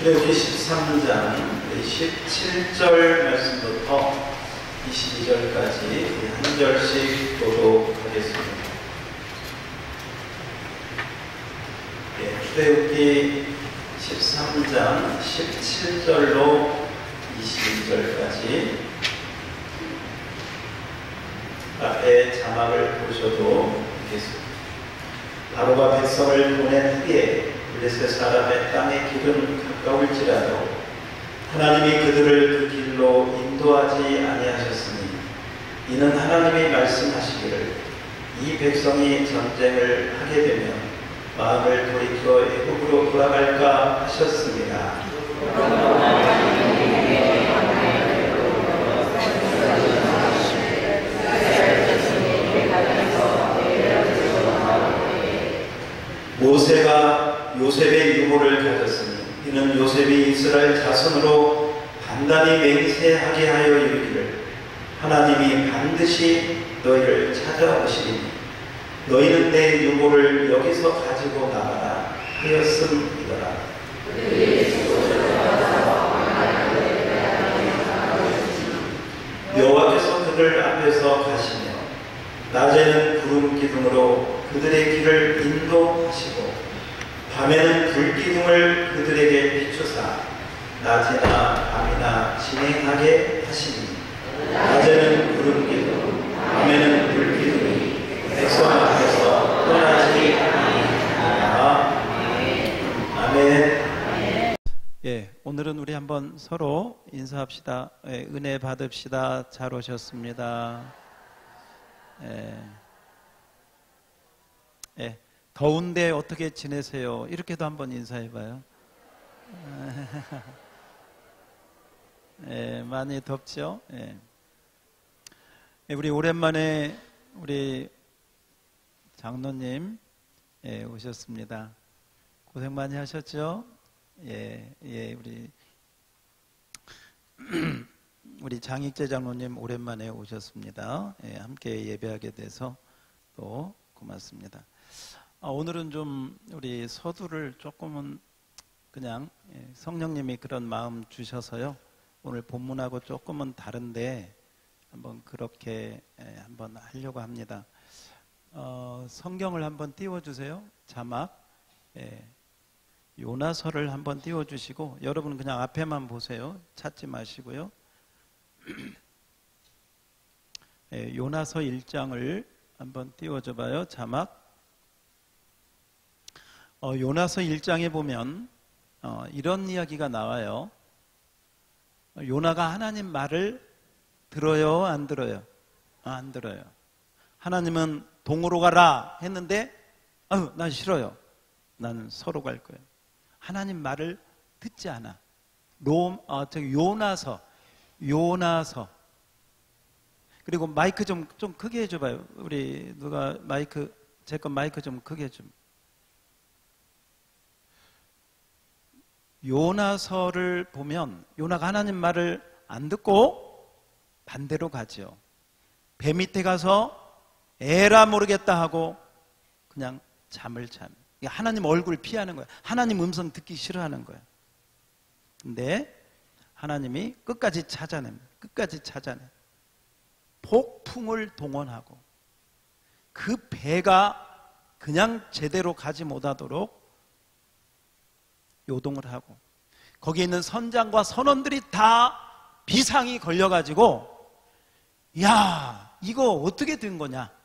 출애굽기 13장 17절 말씀부터 22절까지 한 절씩 교독하겠습니다. 출애굽기 13장 17절로 22절까지 앞에 자막을 보셔도 되겠습니다. 바로가 백성을 보낸 후에 블레셋 사람의 땅의 길은 가까울지라도 하나님이 그들을 그 길로 인도하지 아니하셨으니 이는 하나님이 말씀하시기를 이 백성이 전쟁을 하게 되면 마음을 돌이켜 애굽으로 돌아갈까 하셨습니다. 모세가 요셉의 유모를 가졌으니 이는 요셉이 이스라엘 자손으로 단단히 맹세하게 하여 이르기를 하나님이 반드시 너희를 찾아오시리니 너희는 내 유모를 여기서 가지고 나가라 하였음이더라. 여호와께서 그들 앞에서 가시며 낮에는 구름 기둥으로 그들의 길을 인도하시고 밤에는 불기둥을 그들에게 비추사 낮이나 밤이나 진행하게 하시니 낮에는 구름 기둥 밤에는 불기둥이 백성 앞에서 떠나지 아니하니라. 아멘. 오늘은 우리 한번 서로 인사합시다. 은혜 받읍시다. 잘 오셨습니다. 더운데 어떻게 지내세요? 이렇게도 한번 인사해봐요. 많이 덥죠? 우리 오랜만에 우리 장로님 오셨습니다. 고생 많이 하셨죠? 우리 장익재 장로님 오랜만에 오셨습니다. 함께 예배하게 돼서 또 고맙습니다. 오늘은 좀 우리 서두를 조금은 그냥 성령님이 그런 마음 주셔서요. 오늘 본문하고 조금은 다른데 한번 그렇게 한번 하려고 합니다. 성경을 한번 띄워주세요. 자막. 요나서를 한번 띄워주시고 여러분 그냥 앞에만 보세요. 찾지 마시고요. 요나서 1장을 한번 띄워줘 봐요. 자막. 요나서 1장에 보면 이런 이야기가 나와요. 요나가 하나님 말을 들어요? 안 들어요? 안 들어요. 하나님은 동으로 가라 했는데 난 싫어요. 나는 서로 갈 거예요. 하나님 말을 듣지 않아. 요나서. 그리고 마이크 좀 크게 해줘봐요. 우리 누가 마이크, 제 건 마이크 좀 크게 좀. 요나서를 보면 요나가 하나님 말을 안 듣고 반대로 가죠. 배 밑에 가서 에라 모르겠다 하고 그냥 잠을 잠. 하나님 얼굴 피하는 거야. 하나님 음성 듣기 싫어하는 거야. 근데 하나님이 끝까지 찾아내. 폭풍을 동원하고 그 배가 그냥 제대로 가지 못하도록 요동을 하고 거기에 있는 선장과 선원들이 다 비상이 걸려가지고 야 이거 어떻게 된 거냐,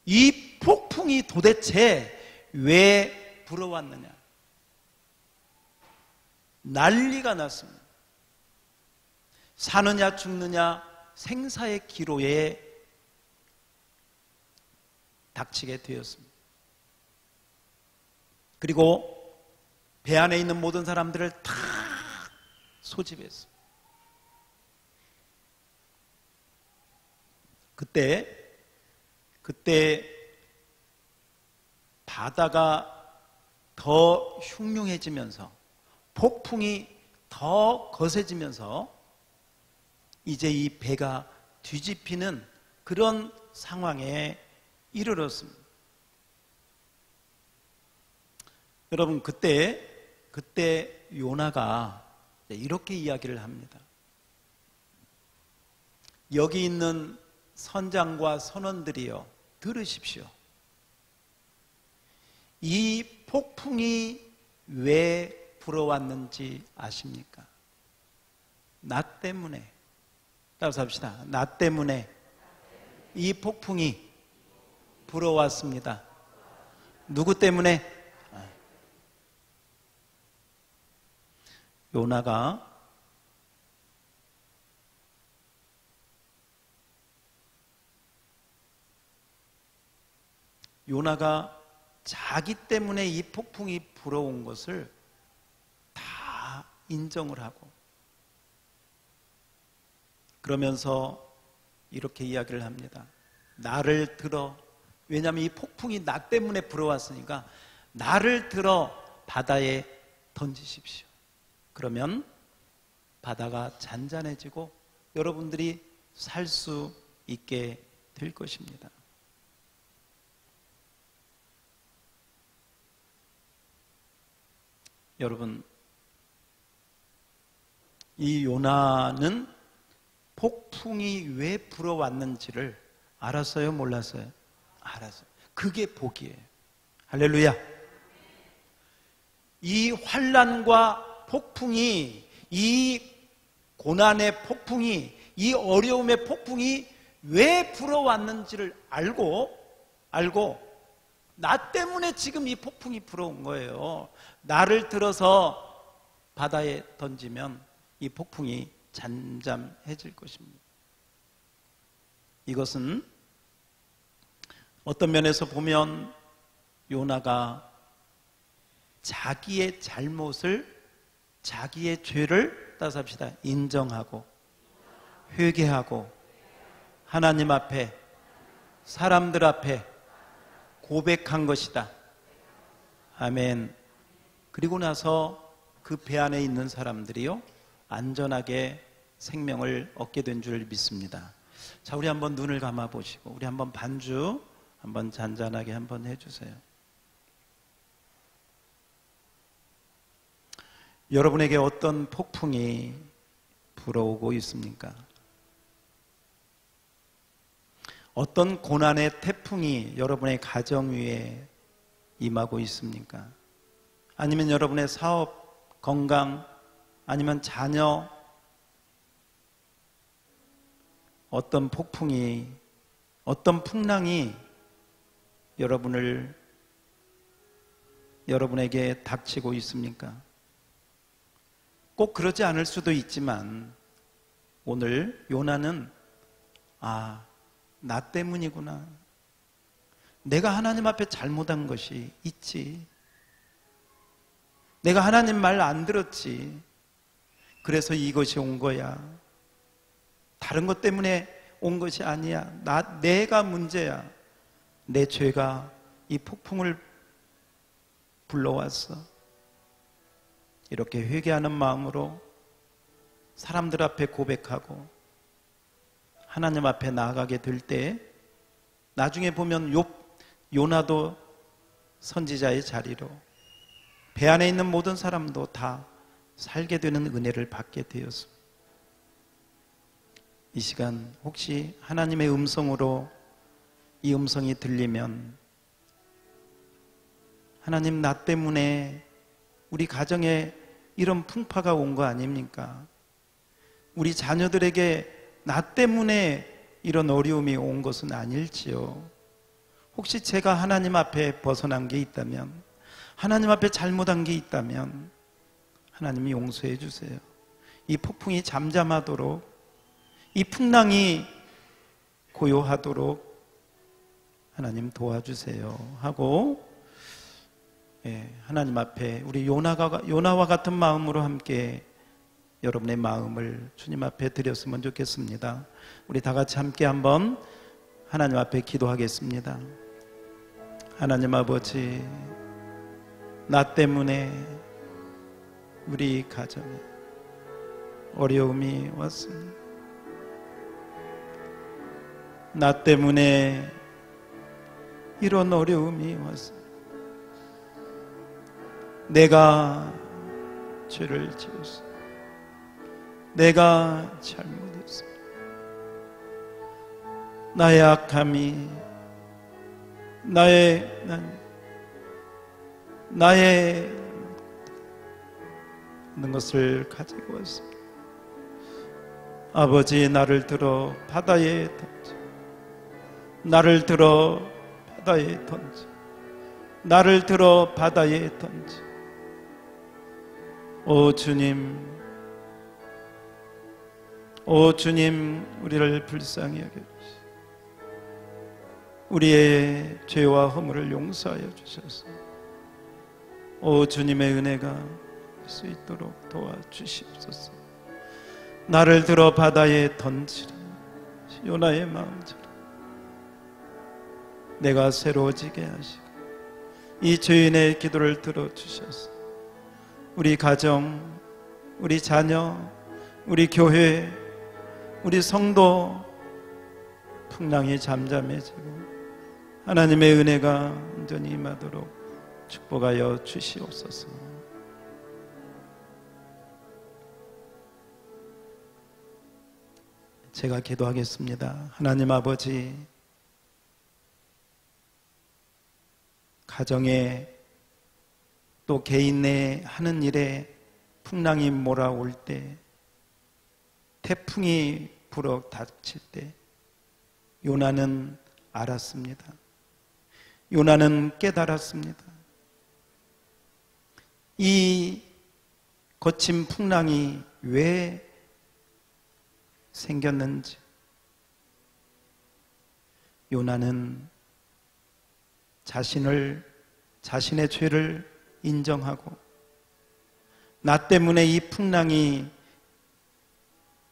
이 폭풍이 도대체 왜 불어왔느냐, 난리가 났습니다. 사느냐 죽느냐 생사의 기로에 닥치게 되었습니다. 그리고 배 안에 있는 모든 사람들을 다 소집했습니다. 그때 바다가 더 흉흉해지면서 폭풍이 더 거세지면서 이제 이 배가 뒤집히는 그런 상황에 이르렀습니다. 여러분, 그때 그때 요나가 이렇게 이야기를 합니다. 여기 있는 선장과 선원들이여 들으십시오. 이 폭풍이 왜 불어왔는지 아십니까? 나 때문에. 따라서 합시다. 나 때문에 이 폭풍이 불어왔습니다. 누구 때문에? 요나가 자기 때문에 이 폭풍이 불어온 것을 다 인정을 하고 그러면서 이렇게 이야기를 합니다. 나를 들어, 왜냐하면 이 폭풍이 나 때문에 불어왔으니까 나를 들어 바다에 던지십시오. 그러면 바다가 잔잔해지고 여러분들이 살 수 있게 될 것입니다. 여러분, 이 요나는 폭풍이 왜 불어왔는지를 알았어요? 몰랐어요? 알았어요. 그게 복이에요. 할렐루야. 이 환난과 폭풍이, 이 고난의 폭풍이, 이 어려움의 폭풍이 왜 불어왔는지를 알고 나 때문에 지금 이 폭풍이 불어온 거예요. 나를 들어서 바다에 던지면 이 폭풍이 잠잠해질 것입니다. 이것은 어떤 면에서 보면 요나가 자기의 잘못을, 자기의 죄를 따라서 합시다. 인정하고 회개하고 하나님 앞에, 사람들 앞에 고백한 것이다. 아멘. 그리고 나서 그 배 안에 있는 사람들이요 안전하게 생명을 얻게 된 줄 믿습니다. 자, 우리 한번 눈을 감아 보시고 우리 한번 반주 한번 잔잔하게 한번 해주세요. 여러분에게 어떤 폭풍이 불어오고 있습니까? 어떤 고난의 태풍이 여러분의 가정 위에 임하고 있습니까? 아니면 여러분의 사업, 건강, 아니면 자녀, 어떤 폭풍이, 어떤 풍랑이 여러분에게 닥치고 있습니까? 꼭 그러지 않을 수도 있지만 오늘 요나는 나 때문이구나. 내가 하나님 앞에 잘못한 것이 있지. 내가 하나님 말 안 들었지. 그래서 이것이 온 거야. 다른 것 때문에 온 것이 아니야. 내가 문제야. 내 죄가 이 폭풍을 불러왔어. 이렇게 회개하는 마음으로 사람들 앞에 고백하고 하나님 앞에 나아가게 될 때 나중에 보면 요나도 선지자의 자리로 배 안에 있는 모든 사람도 다 살게 되는 은혜를 받게 되었습니다. 이 시간 혹시 하나님의 음성으로 이 음성이 들리면 하나님, 나 때문에 우리 가정에 이런 풍파가 온 거 아닙니까? 우리 자녀들에게 나 때문에 이런 어려움이 온 것은 아닐지요. 혹시 제가 하나님 앞에 벗어난 게 있다면, 하나님 앞에 잘못한 게 있다면 하나님이 용서해 주세요. 이 폭풍이 잠잠하도록, 이 풍랑이 고요하도록 하나님 도와주세요 하고 하나님 앞에 우리 요나와 같은 마음으로 함께 여러분의 마음을 주님 앞에 드렸으면 좋겠습니다. 우리 다 같이 함께 한번 하나님 앞에 기도하겠습니다. 하나님 아버지, 나 때문에 우리 가정에 어려움이 왔습니다. 나 때문에 이런 어려움이 왔습니다. 내가 죄를 지었습니다. 내가 잘못했습니다. 나의 악함이 나의 있는 것을 가지고 왔습니다. 아버지, 나를 들어 바다에 던져, 나를 들어 바다에 던져, 나를 들어 바다에 던져. 오 주님, 오 주님, 우리를 불쌍히 여겨주시고 우리의 죄와 허물을 용서하여 주셔서 오 주님의 은혜가 올 수 있도록 도와주시옵소서. 나를 들어 바다에 던지라. 요나의 마음처럼 내가 새로워지게 하시고 이 죄인의 기도를 들어주셔서 우리 가정, 우리 자녀, 우리 교회, 우리 성도 풍랑이 잠잠해지고 하나님의 은혜가 온전히 임하도록 축복하여 주시옵소서. 제가 기도하겠습니다. 하나님 아버지, 가정에 또 개인 내 하는 일에 풍랑이 몰아올 때, 태풍이 불어 닥칠 때 요나는 알았습니다. 요나는 깨달았습니다. 이 거친 풍랑이 왜 생겼는지. 요나는 자신의 죄를 인정하고 나 때문에 이 풍랑이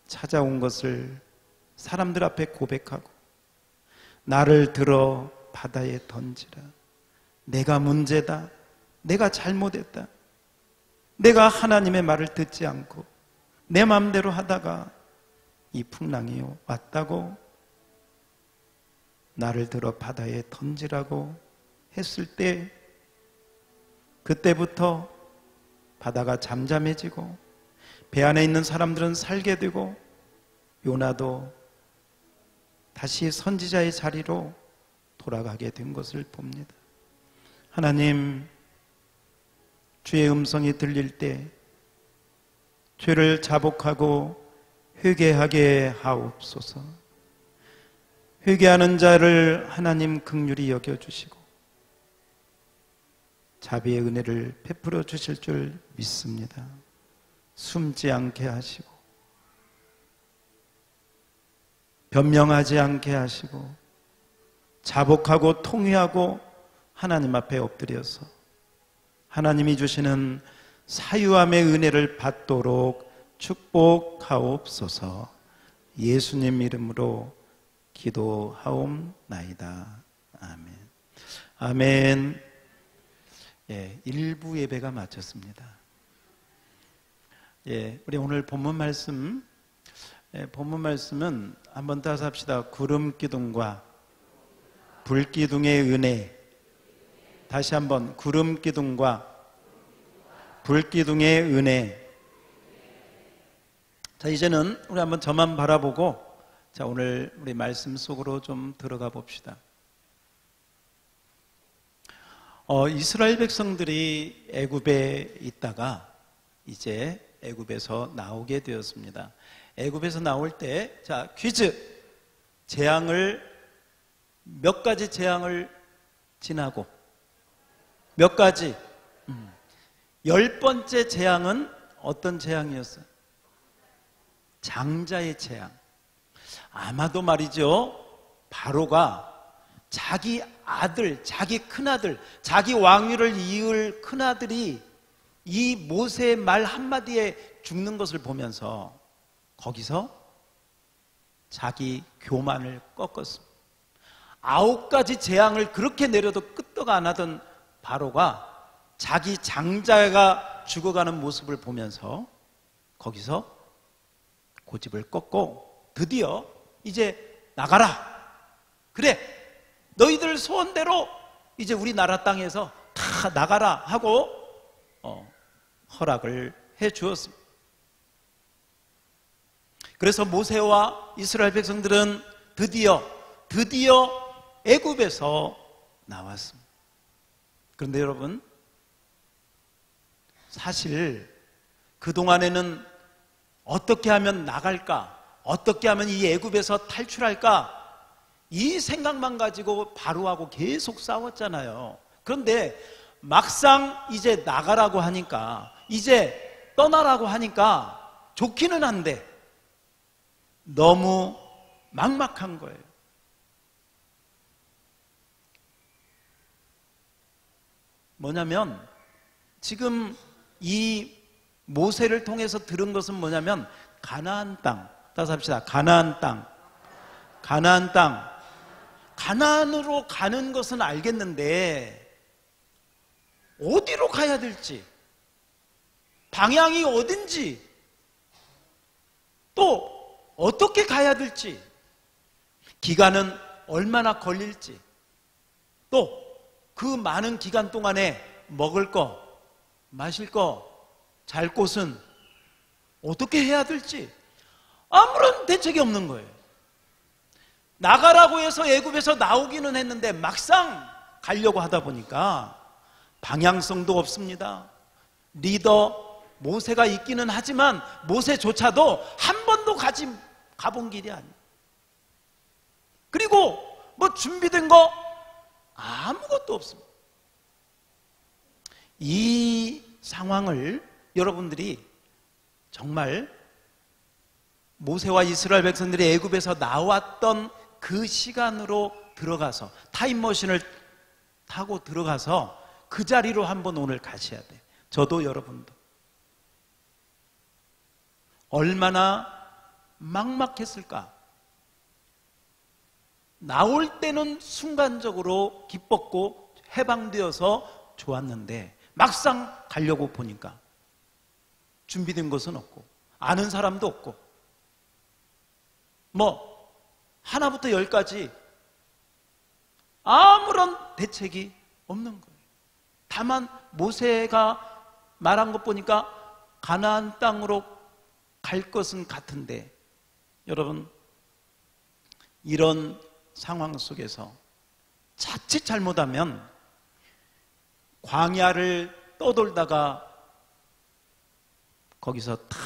찾아온 것을 사람들 앞에 고백하고 나를 들어 바다에 던지라. 내가 문제다. 내가 잘못했다. 내가 하나님의 말을 듣지 않고 내 마음대로 하다가 이 풍랑이 왔다고 나를 들어 바다에 던지라고 했을 때, 그때부터 바다가 잠잠해지고 배 안에 있는 사람들은 살게 되고 요나도 다시 선지자의 자리로 돌아가게 된 것을 봅니다. 하나님, 주의 음성이 들릴 때 죄를 자복하고 회개하게 하옵소서. 회개하는 자를 하나님 긍휼히 여겨주시고 자비의 은혜를 베풀어 주실 줄 믿습니다. 숨지 않게 하시고 변명하지 않게 하시고 자복하고 통회하고 하나님 앞에 엎드려서 하나님이 주시는 사유함의 은혜를 받도록 축복하옵소서. 예수님 이름으로 기도하옵나이다. 아멘. 아멘. 예, 1부 예배가 마쳤습니다. 예, 우리 오늘 본문 말씀은 한번 따서 합시다. 구름 기둥과 불 기둥의 은혜. 다시 한번, 구름 기둥과 불 기둥의 은혜. 자, 이제는 우리 한번 저만 바라보고 자, 오늘 우리 말씀 속으로 좀 들어가 봅시다. 이스라엘 백성들이 애굽에 있다가 이제 애굽에서 나오게 되었습니다. 애굽에서 나올 때, 자, 퀴즈. 몇 가지 재앙을 지나고 몇 가지? 10번째 재앙은 어떤 재앙이었어요? 장자의 재앙. 아마도 말이죠, 바로가 자기 아들, 자기 큰아들, 자기 왕위를 이을 큰아들이 이 모세의 말 한마디에 죽는 것을 보면서 거기서 자기 교만을 꺾었습니다. 9가지 재앙을 그렇게 내려도 끄떡 안 하던 바로가 자기 장자가 죽어가는 모습을 보면서 거기서 고집을 꺾고 드디어 이제 나가라. 그래, 너희들 소원대로 이제 우리 나라 땅에서 다 나가라 하고 허락을 해 주었습니다. 그래서 모세와 이스라엘 백성들은 드디어 애굽에서 나왔습니다. 그런데 여러분, 사실 그동안에는 어떻게 하면 나갈까? 어떻게 하면 이 애굽에서 탈출할까? 이 생각만 가지고 바로하고 계속 싸웠잖아요. 그런데 막상 이제 나가라고 하니까, 이제 떠나라고 하니까 좋기는 한데 너무 막막한 거예요. 뭐냐면 지금 이 모세를 통해서 들은 것은 뭐냐면 가나안 땅, 따라서 합시다. 가나안 땅. 가나안으로 가는 것은 알겠는데 어디로 가야 될지, 방향이 어딘지, 또 어떻게 가야 될지, 기간은 얼마나 걸릴지, 또 그 많은 기간 동안에 먹을 거, 마실 거, 잘 곳은 어떻게 해야 될지 아무런 대책이 없는 거예요. 나가라고 해서 애굽에서 나오기는 했는데 막상 가려고 하다 보니까 방향성도 없습니다. 리더 모세가 있기는 하지만 모세조차도 한 번도 가본 길이 아니에요. 그리고 뭐 준비된 거 아무것도 없습니다. 이 상황을 여러분들이 정말 모세와 이스라엘 백성들이 애굽에서 나왔던 그 시간으로 들어가서 타임머신을 타고 들어가서 그 자리로 한번 오늘 가셔야 돼. 저도 여러분도 얼마나 막막했을까. 나올 때는 순간적으로 기뻤고 해방되어서 좋았는데 막상 가려고 보니까 준비된 것은 없고 아는 사람도 없고 뭐 하나부터 열까지 아무런 대책이 없는 거예요. 다만 모세가 말한 것 보니까 가나안 땅으로 갈 것은 같은데, 여러분, 이런 상황 속에서 자칫 잘못하면 광야를 떠돌다가 거기서 다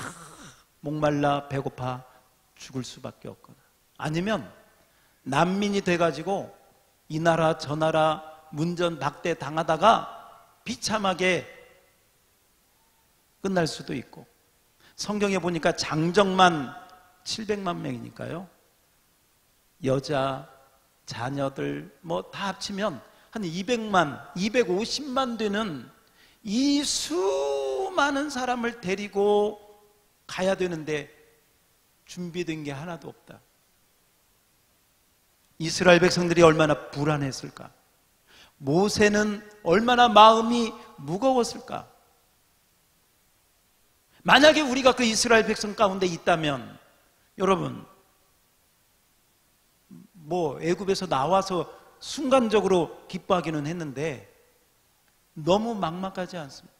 목말라 배고파 죽을 수밖에 없거나, 아니면 난민이 돼가지고 이 나라 저 나라 문전박대 당하다가 비참하게 끝날 수도 있고, 성경에 보니까 장정만 700만 명이니까요, 여자, 자녀들 뭐 다 합치면 한 200만, 250만 되는 이 수많은 사람을 데리고 가야 되는데 준비된 게 하나도 없다. 이스라엘 백성들이 얼마나 불안했을까? 모세는 얼마나 마음이 무거웠을까? 만약에 우리가 그 이스라엘 백성 가운데 있다면, 여러분, 뭐 애굽에서 나와서 순간적으로 기뻐하기는 했는데 너무 막막하지 않습니까?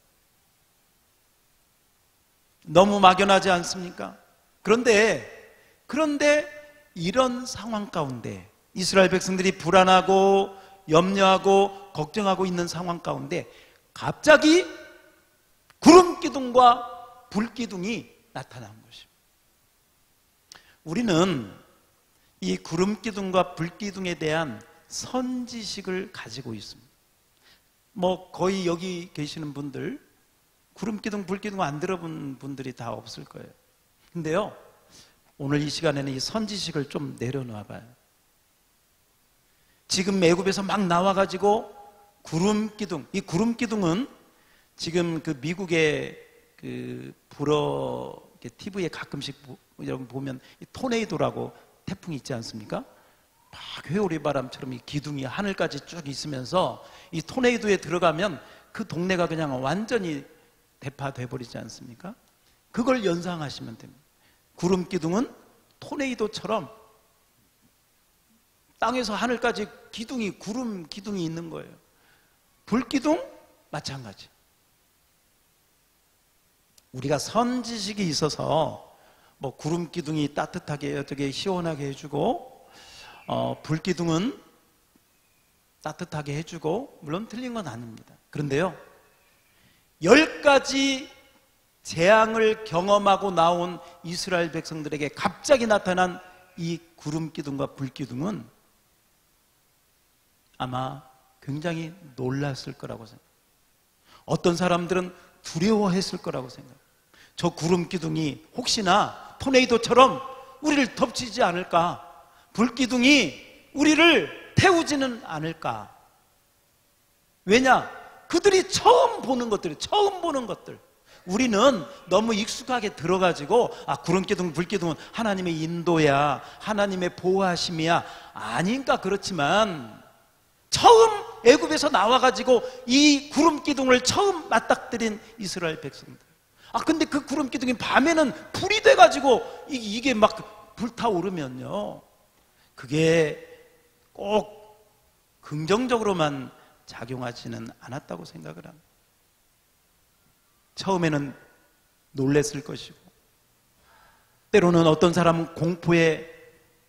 너무 막연하지 않습니까? 그런데 이런 상황 가운데 이스라엘 백성들이 불안하고 염려하고 걱정하고 있는 상황 가운데 갑자기 구름 기둥과 불 기둥이 나타난 것입니다. 우리는 이 구름 기둥과 불 기둥에 대한 선지식을 가지고 있습니다. 뭐 거의 여기 계시는 분들 구름 기둥, 불 기둥 안 들어본 분들이 다 없을 거예요. 근데요, 오늘 이 시간에는 이 선지식을 좀 내려놓아 봐요. 지금 애굽에서 막 나와가지고 구름 기둥, 이 구름 기둥은 지금 그 미국의 그 불어 TV에 가끔씩 여러분 보면 이 토네이도라고 태풍이 있지 않습니까? 막 회오리 바람처럼 이 기둥이 하늘까지 쭉 있으면서 이 토네이도에 들어가면 그 동네가 그냥 완전히 대파돼 버리지 않습니까? 그걸 연상하시면 됩니다. 구름 기둥은 토네이도처럼 땅에서 하늘까지 기둥이, 구름 기둥이 있는 거예요. 불 기둥 마찬가지. 우리가 선지식이 있어서 뭐 구름 기둥이 따뜻하게 어떻게 시원하게 해주고 불기둥은 따뜻하게 해주고, 물론 틀린 건 아닙니다. 그런데요, 10가지 재앙을 경험하고 나온 이스라엘 백성들에게 갑자기 나타난 이 구름 기둥과 불 기둥은 아마 굉장히 놀랐을 거라고 생각합니다. 어떤 사람들은 두려워했을 거라고 생각합니다. 저 구름 기둥이 혹시나 토네이도처럼 우리를 덮치지 않을까? 불 기둥이 우리를 태우지는 않을까? 왜냐? 그들이 처음 보는 것들. 우리는 너무 익숙하게 들어가지고 구름 기둥, 불 기둥은 하나님의 인도야, 하나님의 보호하심이야. 아닌가? 그렇지만 처음 애굽에서 나와가지고 이 구름 기둥을 처음 맞닥뜨린 이스라엘 백성들. 근데 그 구름 기둥이 밤에는 불이 돼가지고 이게 막 불타오르면요, 그게 꼭 긍정적으로만 작용하지는 않았다고 생각을 합니다. 처음에는 놀랬을 것이고, 때로는 어떤 사람은 공포에,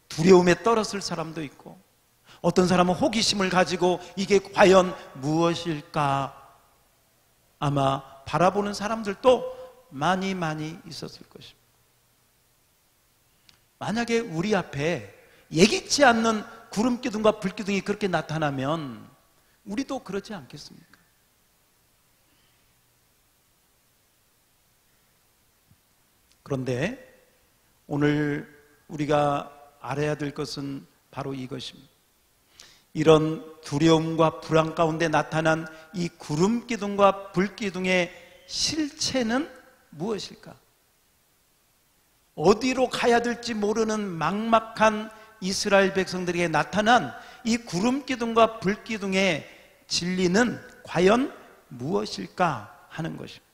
두려움에 떨었을 사람도 있고, 어떤 사람은 호기심을 가지고 이게 과연 무엇일까 아마 바라보는 사람들도 많이 있었을 것입니다. 만약에 우리 앞에 예기치 않는 구름 기둥과 불 기둥이 그렇게 나타나면 우리도 그러지 않겠습니까? 그런데 오늘 우리가 알아야 될 것은 바로 이것입니다. 이런 두려움과 불안 가운데 나타난 이 구름 기둥과 불 기둥의 실체는 무엇일까? 어디로 가야 될지 모르는 막막한 이스라엘 백성들에게 나타난 이 구름 기둥과 불 기둥의 진리는 과연 무엇일까 하는 것입니다.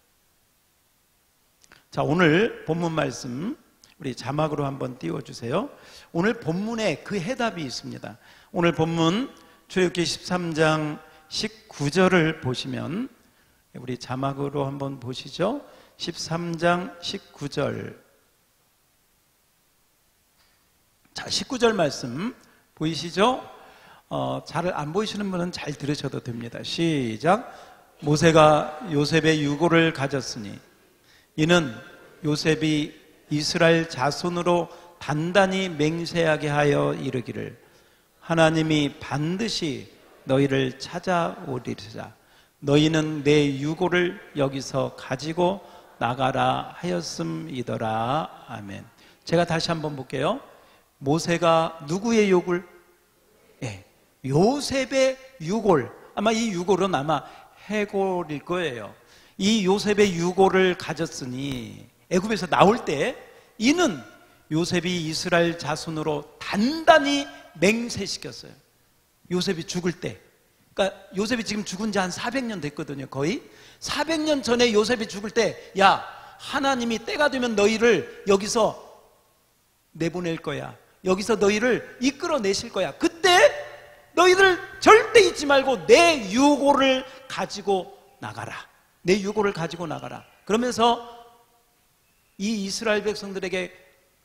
자, 오늘 본문 말씀 우리 자막으로 한번 띄워주세요. 오늘 본문에 그 해답이 있습니다. 오늘 본문 출애굽기 13장 19절을 보시면, 우리 자막으로 한번 보시죠. 13장 19절. 자, 19절 말씀 보이시죠? 잘 안 보이시는 분은 잘 들으셔도 됩니다. 시작. 모세가 요셉의 유고를 가졌으니 이는 요셉이 이스라엘 자손으로 단단히 맹세하게 하여 이르기를 하나님이 반드시 너희를 찾아오리라. 너희는 내 유고를 여기서 가지고 나가라 하였음이더라. 아멘. 제가 다시 한번 볼게요. 모세가 누구의 유골? 요셉의 유골. 아마 이 유골은 아마 해골일 거예요. 이 요셉의 유골을 가졌으니, 애굽에서 나올 때 이는 요셉이 이스라엘 자손으로 단단히 맹세시켰어요. 요셉이 죽을 때, 그러니까 요셉이 지금 죽은 지 한 400년 됐거든요. 거의 400년 전에 요셉이 죽을 때, 야, 하나님이 때가 되면 너희를 여기서 내보낼 거야, 여기서 너희를 이끌어내실 거야. 그때 너희들 절대 잊지 말고 내 유고를 가지고 나가라. 내 유고를 가지고 나가라. 그러면서 이 이스라엘 백성들에게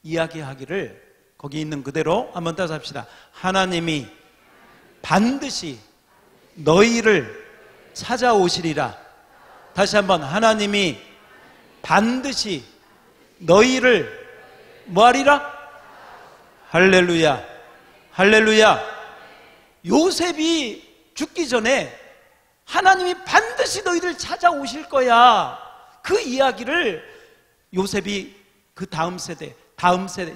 이야기하기를, 거기 있는 그대로 한번 따서 합시다. 하나님이 반드시 너희를 찾아오시리라. 다시 한번, 하나님이 반드시 너희를 뭐하리라? 할렐루야, 할렐루야. 요셉이 죽기 전에 하나님이 반드시 너희를 찾아오실 거야, 그 이야기를 요셉이 그 다음 세대,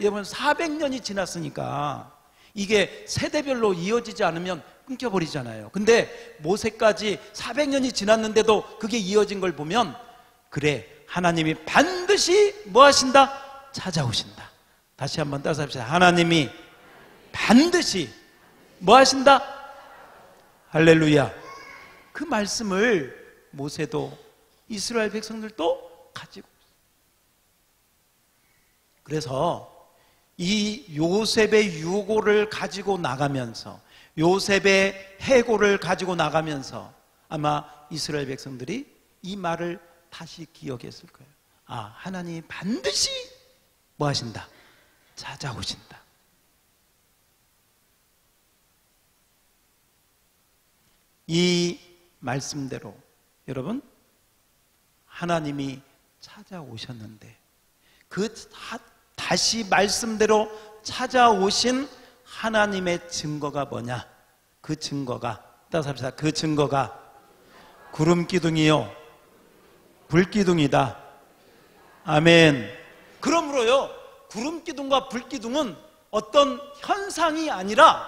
여러분 400년이 지났으니까 이게 세대별로 이어지지 않으면 끊겨버리잖아요. 근데 모세까지 400년이 지났는데도 그게 이어진 걸 보면, 그래, 하나님이 반드시 뭐 하신다? 찾아오신다. 다시 한번 따서 합시다. 하나님이 반드시 뭐 하신다? 할렐루야. 그 말씀을 모세도 이스라엘 백성들도 가지고 있어요. 그래서 이 요셉의 유고를 가지고 나가면서, 요셉의 해고를 가지고 나가면서 아마 이스라엘 백성들이 이 말을 다시 기억했을 거예요. 아, 하나님이 반드시 뭐 하신다? 찾아오신다. 이 말씀대로 여러분, 하나님이 찾아오셨는데 다시 말씀대로 찾아오신 하나님의 증거가 뭐냐? 그 증거가, 따라서 합시다. 그 증거가 구름기둥이요 불기둥이다. 아멘. 그러므로요, 구름기둥과 불기둥은 어떤 현상이 아니라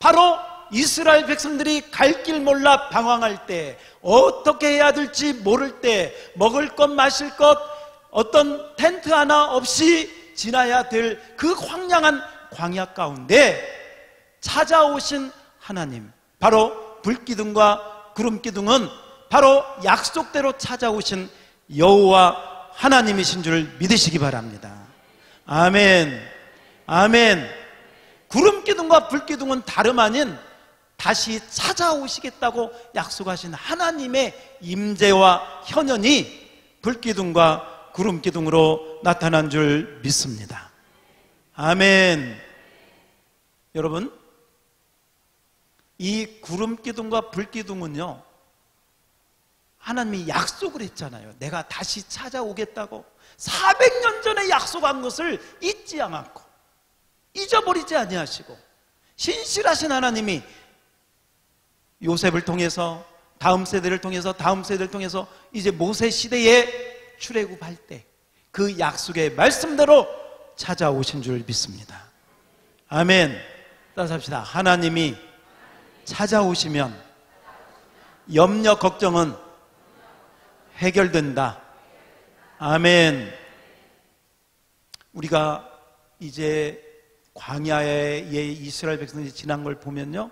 바로 이스라엘 백성들이 갈 길 몰라 방황할 때, 어떻게 해야 될지 모를 때, 먹을 것 마실 것 어떤 텐트 하나 없이 지나야 될 그 황량한 광야 가운데 찾아오신 하나님, 바로 불기둥과 구름기둥은 바로 약속대로 찾아오신 여호와 하나님이신 줄 믿으시기 바랍니다. 아멘. 아멘. 구름기둥과 불기둥은 다름 아닌 다시 찾아오시겠다고 약속하신 하나님의 임재와 현현이 불기둥과 구름기둥으로 나타난 줄 믿습니다. 아멘. 여러분, 이 구름기둥과 불기둥은요, 하나님이 약속을 했잖아요. 내가 다시 찾아오겠다고 400년 전에 약속한 것을 잊지 않고 잊어버리지 아니하시고 신실하신 하나님이 요셉을 통해서 다음 세대를 통해서 다음 세대를 통해서 이제 모세 시대에 출애굽할 때 그 약속의 말씀대로 찾아오신 줄 믿습니다. 아멘. 따라서 합시다. 하나님이 찾아오시면 염려 걱정은 해결된다. 아멘. 우리가 이제 광야에 이스라엘 백성들이 지난 걸 보면요,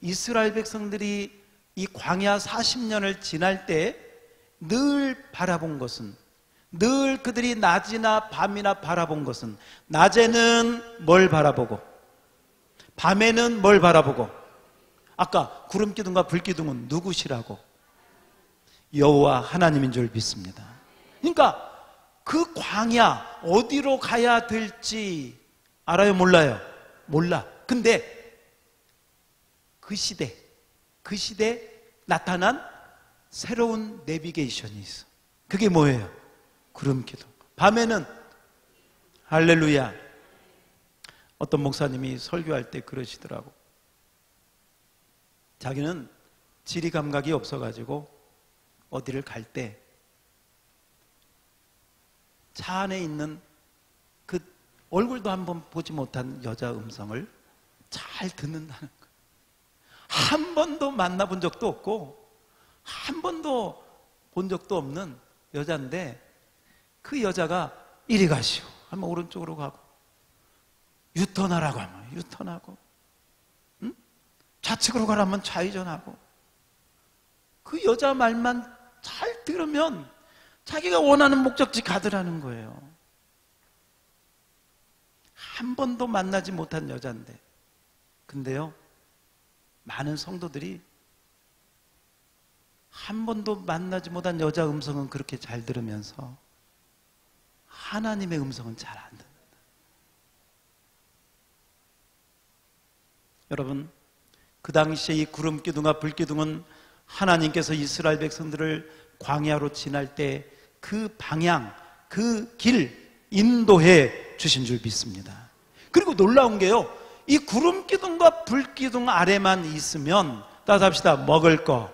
이스라엘 백성들이 이 광야 40년을 지날 때 늘 바라본 것은, 늘 그들이 낮이나 밤이나 바라본 것은, 낮에는 뭘 바라보고 밤에는 뭘 바라보고, 아까 구름기둥과 불기둥은 누구시라고? 여호와 하나님인 줄 믿습니다. 그러니까 그 광야 어디로 가야 될지 알아요? 몰라요? 몰라. 근데 그 시대 나타난 새로운 내비게이션이 있어. 그게 뭐예요? 구름기둥. 밤에는 할렐루야. 어떤 목사님이 설교할 때 그러시더라고. 자기는 지리 감각이 없어가지고 어디를 갈 때 차 안에 있는 그 얼굴도 한번 보지 못한 여자 음성을 잘 듣는다는 거예요. 한 번도 만나본 적도 없고 한 번도 본 적도 없는 여자인데 그 여자가 이리 가시오 하면 오른쪽으로 가고, 유턴하라고 하면 유턴하고, 응? 좌측으로 가라면 좌회전하고, 그 여자 말만 잘 들으면 자기가 원하는 목적지 가더라는 거예요. 한 번도 만나지 못한 여자인데. 근데요, 많은 성도들이 한 번도 만나지 못한 여자 음성은 그렇게 잘 들으면서 하나님의 음성은 잘 안 듣는다. 여러분, 그 당시에 이 구름기둥과 불기둥은 하나님께서 이스라엘 백성들을 광야로 지날 때 그 방향, 그 길 인도해 주신 줄 믿습니다. 그리고 놀라운 게요, 이 구름기둥과 불기둥 아래만 있으면, 따라서 합시다. 먹을 거,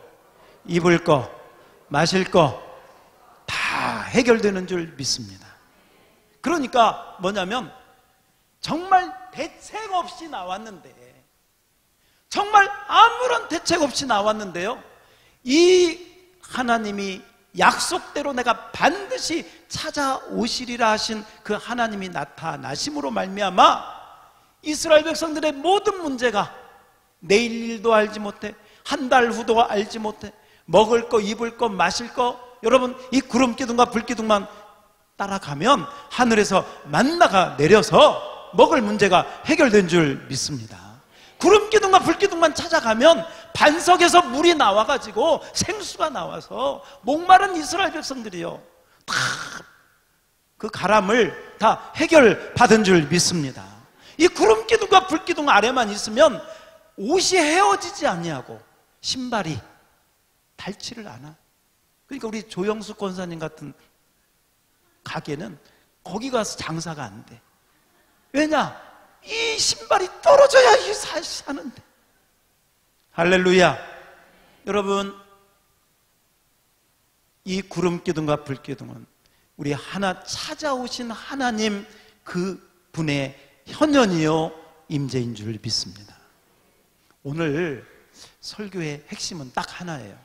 입을 거, 마실 거 다 해결되는 줄 믿습니다. 그러니까 뭐냐면 정말 대책 없이 나왔는데, 정말 아무런 대책 없이 나왔는데요, 이 하나님이 약속대로 내가 반드시 찾아오시리라 하신 그 하나님이 나타나심으로 말미암아 이스라엘 백성들의 모든 문제가 내일 일도 알지 못해, 한 달 후도 알지 못해, 먹을 거, 입을 거, 마실 거, 여러분 이 구름기둥과 불기둥만 따라가면 하늘에서 만나가 내려서 먹을 문제가 해결된 줄 믿습니다. 구름기둥과 불기둥만 찾아가면 반석에서 물이 나와가지고 생수가 나와서 목마른 이스라엘 백성들이요, 다 그 가람을 다 해결받은 줄 믿습니다. 이 구름 기둥과 불 기둥 아래만 있으면 옷이 헤어지지 아니하고 신발이 닳지를 않아. 그러니까 우리 조영수 권사님 같은 가게는 거기 가서 장사가 안 돼. 왜냐? 이 신발이 떨어져야 이 사는데. 할렐루야. 여러분, 이 구름 기둥과 불 기둥은 우리 하나 찾아오신 하나님 그 분의 현현이요 임재인 줄 믿습니다. 오늘 설교의 핵심은 딱 하나예요.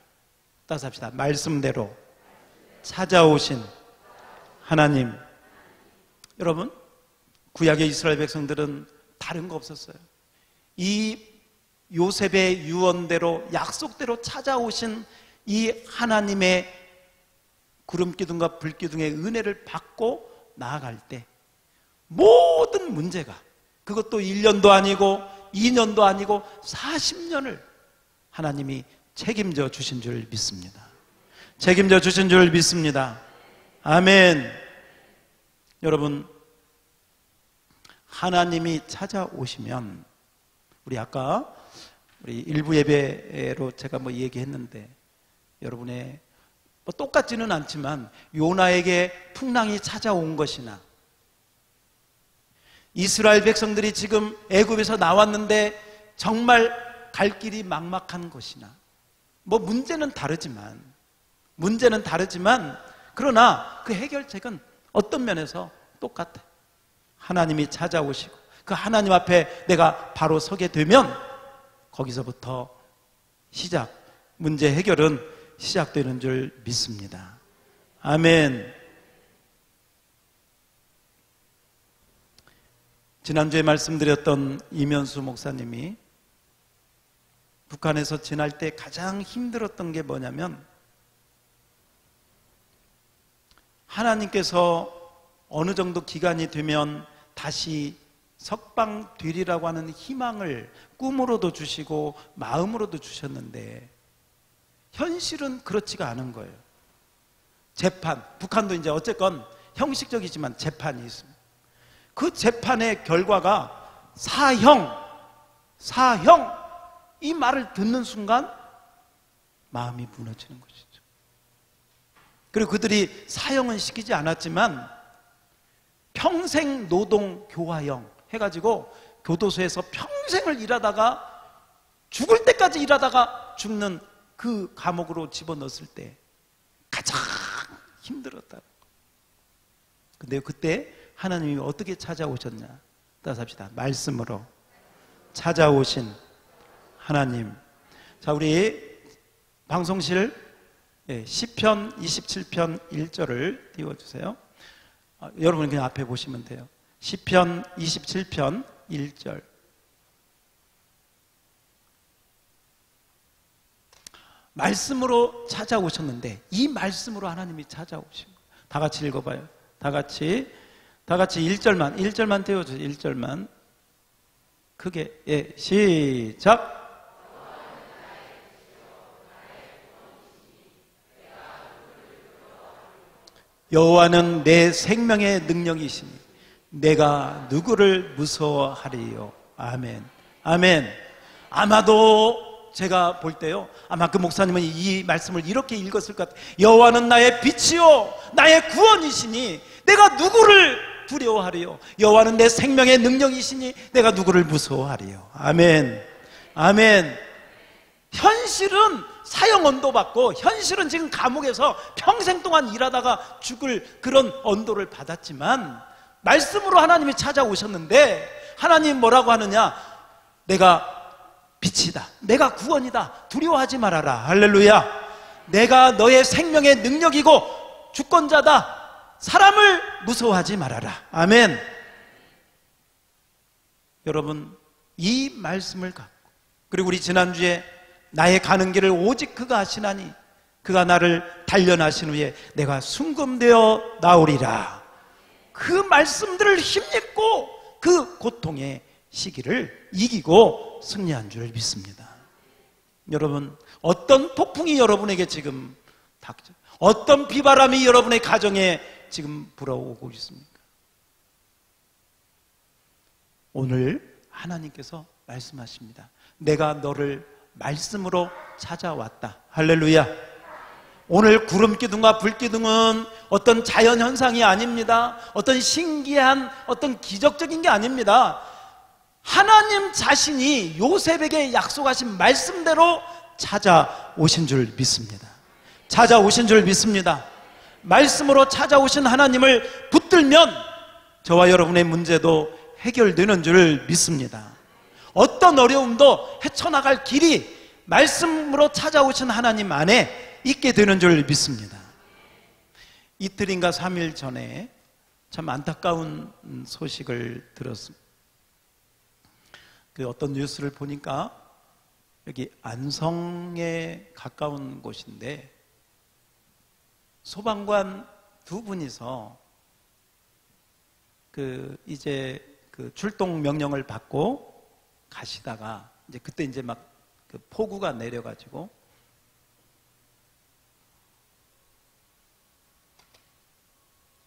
따라서 합시다. 말씀대로 찾아오신 하나님. 여러분, 구약의 이스라엘 백성들은 다른 거 없었어요. 이 요셉의 유언대로 약속대로 찾아오신 이 하나님의 구름기둥과 불기둥의 은혜를 받고 나아갈 때 모든 문제가, 그것도 1년도 아니고 2년도 아니고 40년을 하나님이 책임져 주신 줄 믿습니다. 책임져 주신 줄 믿습니다. 아멘. 여러분, 하나님이 찾아오시면, 우리 아까 우리 일부 예배로 제가 얘기했는데, 여러분의 똑같지는 않지만 요나에게 풍랑이 찾아온 것이나, 이스라엘 백성들이 지금 애굽에서 나왔는데 정말 갈 길이 막막한 것이나, 문제는 다르지만 그러나 그 해결책은 어떤 면에서 똑같아. 하나님이 찾아오시고 그 하나님 앞에 내가 바로 서게 되면 거기서부터 문제 해결은 시작되는 줄 믿습니다. 아멘. 지난주에 말씀드렸던 이면수 목사님이 북한에서 지날 때 가장 힘들었던 게 뭐냐면, 하나님께서 어느 정도 기간이 되면 다시 석방되리라고 하는 희망을 꿈으로도 주시고 마음으로도 주셨는데 현실은 그렇지가 않은 거예요. 재판, 북한도 이제 어쨌건 형식적이지만 재판이 있습니다. 그 재판의 결과가 사형, 이 말을 듣는 순간 마음이 무너지는 것이죠. 그리고 그들이 사형은 시키지 않았지만 평생 노동 교화형 해가지고 교도소에서 평생을 일하다가 죽을 때까지 일하다가 죽는 그 감옥으로 집어넣었을 때 가장 힘들었다는 거예요. 근데 그때 하나님이 어떻게 찾아오셨냐? 따라서 합시다. 말씀으로 찾아오신 하나님. 자, 우리 방송실 시편 27편 1절을 띄워주세요. 여러분 그냥 앞에 보시면 돼요. 시편 27편 1절. 말씀으로 찾아오셨는데 이 말씀으로 하나님이 찾아오신 거예요. 다 같이 읽어봐요. 다 같이 1절만 띄워주세요. 1절만 크게. 시작. 여호와는 내 생명의 능력이시니 내가 누구를 무서워하리요. 아멘. 아멘. 아마도 제가 볼 때요, 아마 그 목사님은 이 말씀을 이렇게 읽었을 것 같아요. 여호와는 나의 빛이요 나의 구원이시니 내가 누구를 두려워하리요. 여호와는 내 생명의 능력이시니 내가 누구를 무서워하리요. 아멘. 아멘. 현실은 사형 언도 받고, 현실은 지금 감옥에서 평생 동안 일하다가 죽을 그런 언도를 받았지만 말씀으로 하나님이 찾아오셨는데 하나님 뭐라고 하느냐? 내가 빛이다, 내가 구원이다, 두려워하지 말아라. 할렐루야. 내가 너의 생명의 능력이고 주권자다, 사람을 무서워하지 말아라. 아멘. 여러분, 이 말씀을 갖고, 그리고 우리 지난주에 나의 가는 길을 오직 그가 하시나니 그가 나를 단련하신 후에 내가 순금되어 나오리라, 그 말씀들을 힘입고 그 고통의 시기를 이기고 승리한 줄 믿습니다. 여러분, 어떤 폭풍이 여러분에게 지금 닥쳐, 어떤 비바람이 여러분의 가정에 지금 불어오고 있습니까? 오늘 하나님께서 말씀하십니다. 내가 너를 말씀으로 찾아왔다. 할렐루야. 오늘 구름기둥과 불기둥은 어떤 자연현상이 아닙니다. 어떤 신기한 어떤 기적적인 게 아닙니다. 하나님 자신이 요셉에게 약속하신 말씀대로 찾아오신 줄 믿습니다. 찾아오신 줄 믿습니다. 말씀으로 찾아오신 하나님을 붙들면 저와 여러분의 문제도 해결되는 줄 믿습니다. 어떤 어려움도 헤쳐나갈 길이 말씀으로 찾아오신 하나님 안에 있게 되는 줄 믿습니다. 이틀인가 3일 전에 참 안타까운 소식을 들었습니다. 그 어떤 뉴스를 보니까 여기 안성에 가까운 곳인데 소방관 두 분이서 이제 출동 명령을 받고 가시다가 이제 그때 이제 막 그 폭우가 내려가지고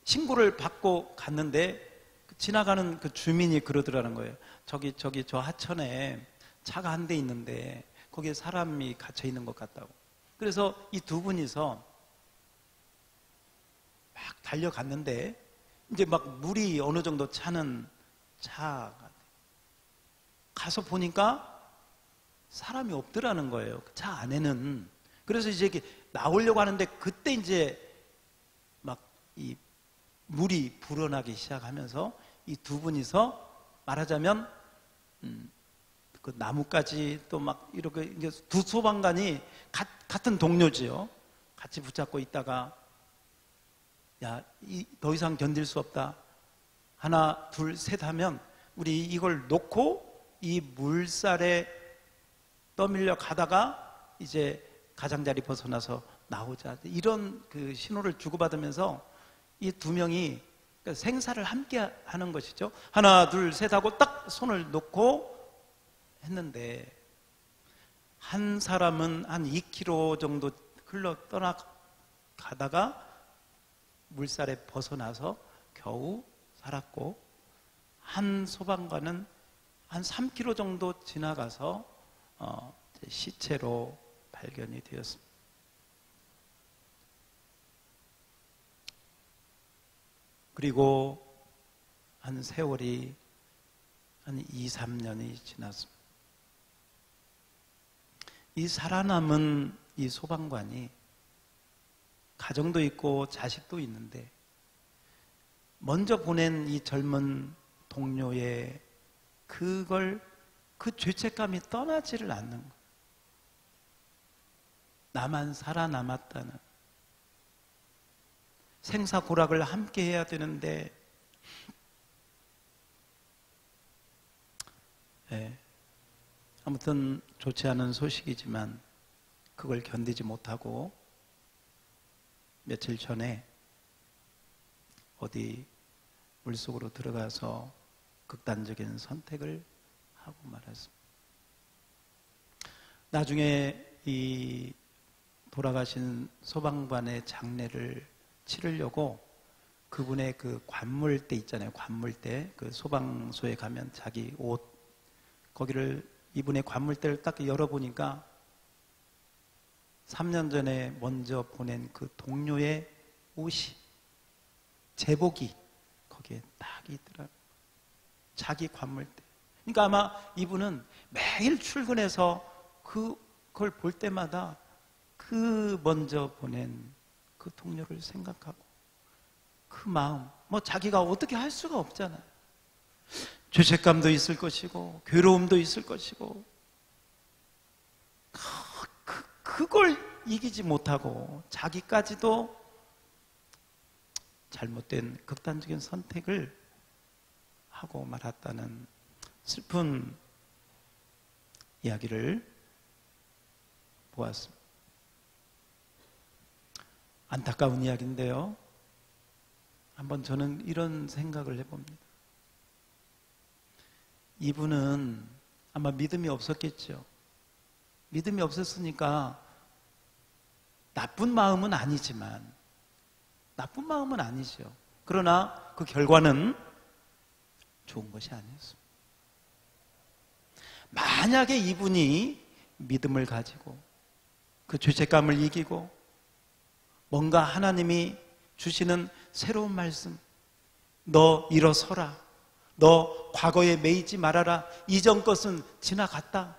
신고를 받고 갔는데 지나가는 그 주민이 그러더라는 거예요. 저기 저 하천에 차가 한 대 있는데 거기에 사람이 갇혀 있는 것 같다고. 그래서 이 두 분이서 막 달려갔는데 이제 막 물이 어느 정도 차는 차가 가서 보니까 사람이 없더라는 거예요. 그 차 안에는. 그래서 이제 나오려고 하는데 그때 이제 막 이 물이 불어나기 시작하면서 이 두 분이서 말하자면 그 나무까지 또 막 이렇게 이제 두 소방관이 같은 동료지요. 같이 붙잡고 있다가 야, 더 이상 견딜 수 없다. 하나, 둘, 셋 하면 우리 이걸 놓고 이 물살에 떠밀려 가다가 이제 가장자리 벗어나서 나오자. 이런 그 신호를 주고받으면서 이 두 명이 생사를 함께 하는 것이죠. 하나, 둘, 셋 하고 딱 손을 놓고 했는데 한 사람은 한 2km 정도 흘러 떠나가다가 물살에 벗어나서 겨우 살았고 한 소방관은 한 3km 정도 지나가서 시체로 발견이 되었습니다. 그리고 한 세월이 한 2, 3년이 지났습니다. 이 살아남은 이 소방관이 가정도 있고 자식도 있는데 먼저 보낸 이 젊은 동료의 그 죄책감이 떠나지를 않는 거예요. 나만 살아남았다는 생사고락을 함께 해야 되는데 아무튼 좋지 않은 소식이지만 그걸 견디지 못하고 며칠 전에 어디 물속으로 들어가서 극단적인 선택을 하고 말았습니다. 나중에 이 돌아가신 소방관의 장례를 치르려고 그분의 그 관물대 있잖아요. 관물대. 그 소방소에 가면 자기 옷, 거기를 이분의 관물대를 딱 열어보니까 3년 전에 먼저 보낸 그 동료의 옷이, 제복이 거기에 딱 있더라고요. 자기 관물대. 그러니까 아마 이분은 매일 출근해서 그걸 볼 때마다 그 먼저 보낸 그 동료를 생각하고 그 마음, 뭐 자기가 어떻게 할 수가 없잖아요. 죄책감도 있을 것이고 괴로움도 있을 것이고 그걸 이기지 못하고 자기까지도 잘못된 극단적인 선택을 하고 말았다는 슬픈 이야기를 보았습니다. 안타까운 이야기인데요. 한번 저는 이런 생각을 해봅니다. 이분은 아마 믿음이 없었겠죠. 믿음이 없었으니까 나쁜 마음은 아니지만, 나쁜 마음은 아니죠. 그러나 그 결과는 좋은 것이 아니었습니다. 만약에 이분이 믿음을 가지고 그 죄책감을 이기고 뭔가 하나님이 주시는 새로운 말씀, 너 일어서라, 너 과거에 매이지 말아라, 이전 것은 지나갔다,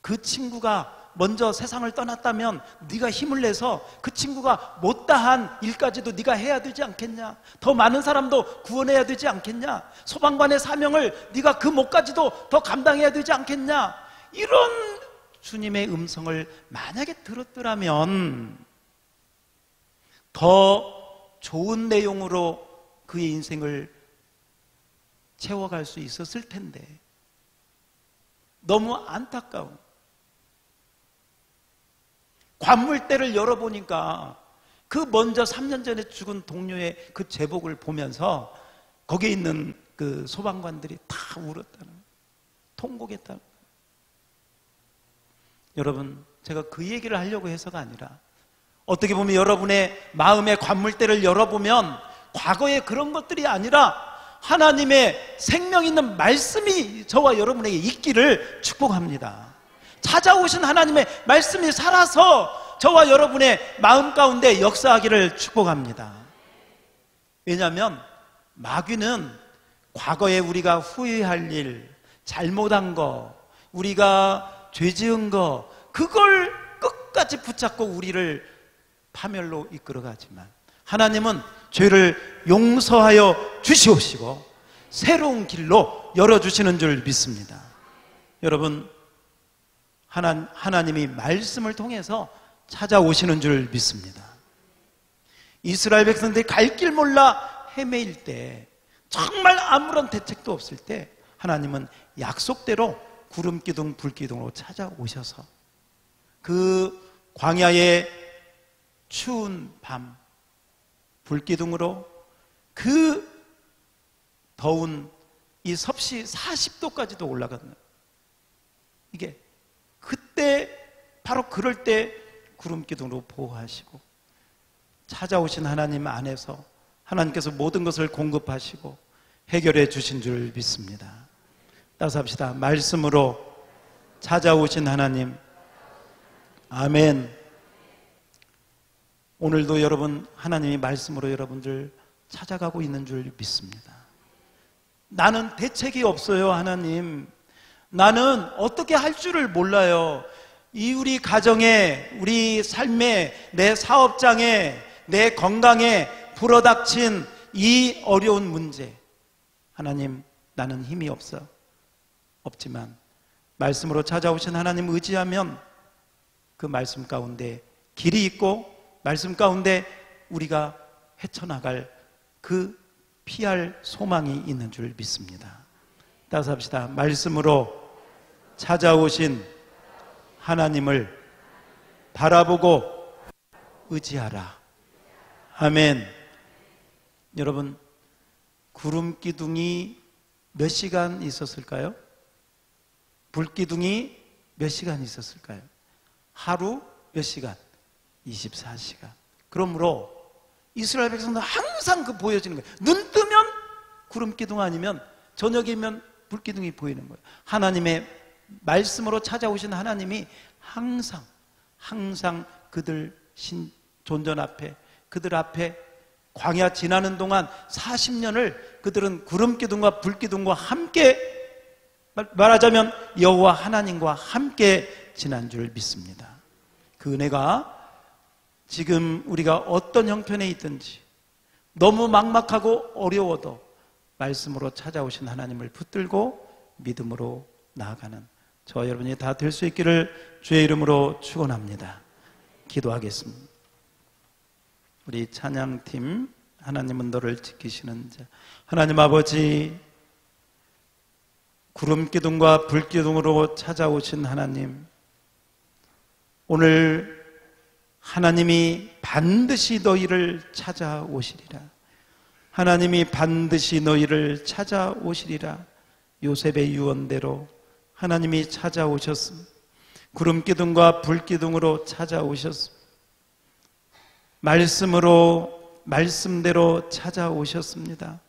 그 친구가 먼저 세상을 떠났다면 네가 힘을 내서 그 친구가 못다한 일까지도 네가 해야 되지 않겠냐, 더 많은 사람도 구원해야 되지 않겠냐, 소방관의 사명을 네가 그 목까지도 더 감당해야 되지 않겠냐, 이런 주님의 음성을 만약에 들었더라면 더 좋은 내용으로 그의 인생을 채워갈 수 있었을 텐데, 너무 안타까운, 관물대를 열어보니까 그 먼저 3년 전에 죽은 동료의 그 제복을 보면서 거기에 있는 그 소방관들이 다 울었다는, 통곡했다는. 여러분, 제가 그 얘기를 하려고 해서가 아니라, 어떻게 보면 여러분의 마음의 관물대를 열어보면 과거의 그런 것들이 아니라 하나님의 생명 있는 말씀이 저와 여러분에게 있기를 축복합니다. 찾아오신 하나님의 말씀이 살아서 저와 여러분의 마음 가운데 역사하기를 축복합니다. 왜냐하면 마귀는 과거에 우리가 후회할 일, 잘못한 거, 우리가 죄 지은 거, 그걸 끝까지 붙잡고 우리를 파멸로 이끌어가지만, 하나님은 죄를 용서하여 주시옵시고 새로운 길로 열어주시는 줄 믿습니다. 여러분, 하나님이 말씀을 통해서 찾아오시는 줄 믿습니다. 이스라엘 백성들이 갈 길 몰라 헤매일 때, 정말 아무런 대책도 없을 때 하나님은 약속대로 구름 기둥, 불 기둥으로 찾아오셔서 그 광야의 추운 밤 불 기둥으로 그 더운 이 섭씨 40도까지도 올라갔는, 이게 그때 바로 그럴 때 구름 기둥으로 보호하시고 찾아오신 하나님 안에서 하나님께서 모든 것을 공급하시고 해결해 주신 줄 믿습니다. 따라서 합시다. 말씀으로 찾아오신 하나님. 아멘. 오늘도 여러분, 하나님이 말씀으로 여러분들 찾아가고 있는 줄 믿습니다. 나는 대책이 없어요, 하나님. 나는 어떻게 할 줄을 몰라요. 이 우리 가정에, 우리 삶에, 내 사업장에, 내 건강에 불어닥친 이 어려운 문제, 하나님, 나는 힘이 없지만 말씀으로 찾아오신 하나님 의지하면 그 말씀 가운데 길이 있고, 말씀 가운데 우리가 헤쳐나갈 그 피할 소망이 있는 줄 믿습니다. 따라서 합시다. 말씀으로 찾아오신 하나님을 바라보고 의지하라. 아멘. 여러분, 구름 기둥이 몇 시간 있었을까요? 불 기둥이 몇 시간 있었을까요? 하루 몇 시간? 24시간. 그러므로 이스라엘 백성들은 항상 그 보여지는 거예요. 눈 뜨면 구름 기둥, 아니면 저녁이면 불 기둥이 보이는 거예요. 하나님의 말씀으로 찾아오신 하나님이 항상 그들 존전 앞에, 그들 앞에 광야 지나는 동안 40년을 그들은 구름 기둥과 불 기둥과 함께, 말하자면 여호와 하나님과 함께 지난 줄 믿습니다. 그 은혜가 지금 우리가 어떤 형편에 있든지, 너무 막막하고 어려워도 말씀으로 찾아오신 하나님을 붙들고 믿음으로 나아가는 저와 여러분이 다 될 수 있기를 주의 이름으로 축원합니다. 기도하겠습니다. 우리 찬양팀, 하나님은 너를 지키시는 자. 하나님 아버지, 구름 기둥과 불 기둥으로 찾아오신 하나님, 오늘 하나님이 반드시 너희를 찾아오시리라. 하나님이 반드시 너희를 찾아오시리라. 요셉의 유언대로 하나님이 찾아오셨습니다. 구름 기둥과 불 기둥으로 찾아오셨습니다. 말씀대로 찾아오셨습니다.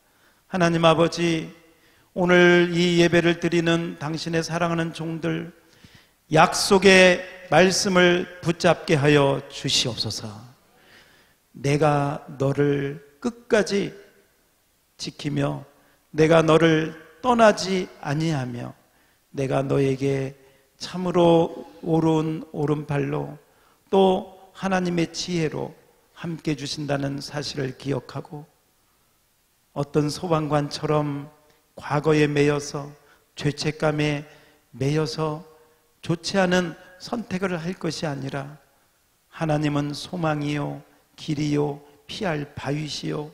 하나님 아버지, 오늘 이 예배를 드리는 당신의 사랑하는 종들, 약속의 말씀을 붙잡게 하여 주시옵소서. 내가 너를 끝까지 지키며 내가 너를 떠나지 아니하며 내가 너에게 참으로 옳은 오른팔로 또 하나님의 지혜로 함께 주신다는 사실을 기억하고 어떤 소방관처럼 과거에 매여서 죄책감에 매여서 좋지 않은 선택을 할 것이 아니라 하나님은 소망이요 길이요 피할 바위시요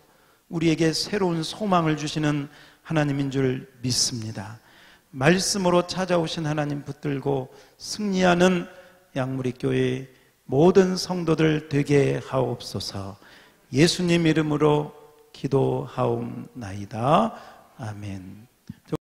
우리에게 새로운 소망을 주시는 하나님인 줄 믿습니다. 말씀으로 찾아오신 하나님 붙들고 승리하는 양무리 교회의 모든 성도들 되게 하옵소서. 예수님 이름으로 기도하옵나이다. 아멘.